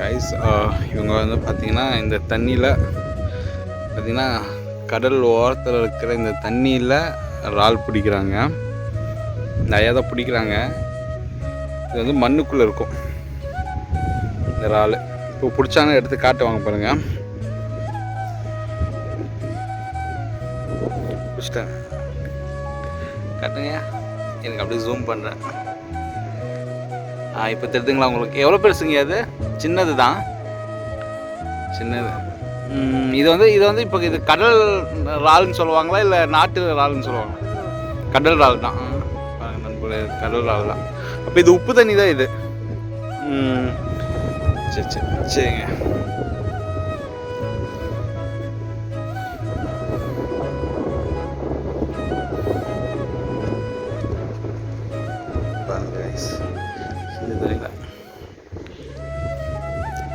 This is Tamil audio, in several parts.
கைஸ் இவங்க வந்து பார்த்திங்கன்னா இந்த தண்ணியில் பார்த்திங்கன்னா கடல் ஓரத்தில் இருக்கிற இந்த தண்ணியில் இறால் பிடிக்கிறாங்க. நிறையா தான் பிடிக்கிறாங்க. இது வந்து மண்ணுக்குள்ளே இருக்கும் இந்த இறால். இப்போ பிடிச்சாங்க எடுத்து காட்டுவாங்க பாருங்கள். பிடிச்சிட்டேன் காட்டுங்க. எனக்கு அப்படியே ஜூம் பண்ணுறேன். இப்போ தெரியுதுங்களா உங்களுக்கு? எவ்வளோ பெருசுங்க அது? சின்னது தான், சின்னது. இது வந்து இப்போ இது கடல் இறால்னு சொல்லுவாங்களா இல்லை நாட்டு இறால்னு சொல்லுவாங்க? கடல் இறால் தான். கடல் இறால் தான். அப்போ இது உப்பு தண்ணி தான் இது. சரி சரி சரிங்க.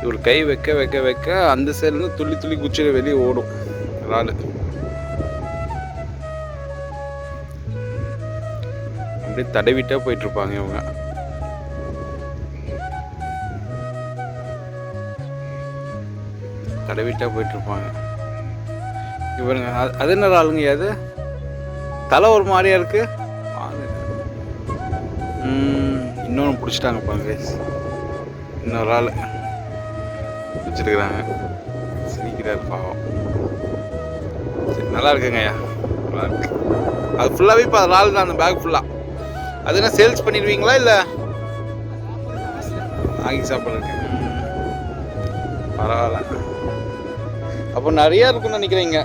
இவர் கை வைக்க வைக்க வைக்க அந்த சைட்லேருந்து துள்ளி துள்ளி குச்சியில் வெளியே ஓடும் இறால். அப்படியே தடவிட்டே போயிட்டுருப்பாங்க இவங்க. தடவிட்டே போயிட்டுருப்பாங்க. இவருங்க அது என்ன இறாலுங்க? அது தலை ஒரு மாதிரியா இருக்கு. இன்னொன்று பிடிச்சிட்டாங்க பாருங்க. இன்னொரு ஆள் வச்சிருக்கிறாங்க. சிரிக்கிறார் பாவம். சரி, நல்லா இருக்குங்க ஐயா, நல்லா இருக்கு. அது ஃபுல்லாகவே இப்போ அது இறால் தான், அந்த பேக் ஃபுல்லாக. அது என்ன சேல்ஸ் பண்ணிடுவீங்களா இல்லை வாங்கி சாப்பிட்றதுக்கு? பரவாயில்ல. அப்போ நிறையா இருக்குன்னு நினைக்கிறீங்க.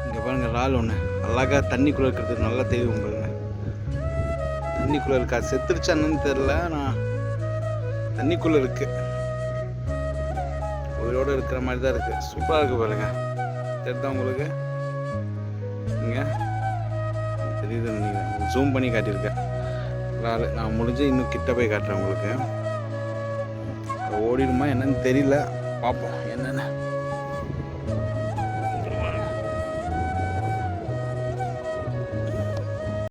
இங்கே பாருங்க, இறால் ஒன்று அழகாக தண்ணிக்குள்ளே இருக்கிறது நல்லா தெரியும் பாருங்க. தண்ணிக்குள்ளே இருக்கா, செத்துருச்சான்னு தெரில. நான் தண்ணிக்குள்ளே இருக்கு, உயிரோடு இருக்கிற மாதிரி தான் இருக்குது. சூப்பராக இருக்குது பாருங்க. தெரியுதா உங்களுக்கு? இங்கே தெரியுது, நீங்கள் ஜூம் பண்ணி காட்டியிருக்கேன் இறால். நான் முடிஞ்சு இன்னும் கிட்ட போய் காட்டுறேன் உங்களுக்கு. ஓடிடுமா என்னன்னு தெரியல, பார்ப்போம் என்னென்ன.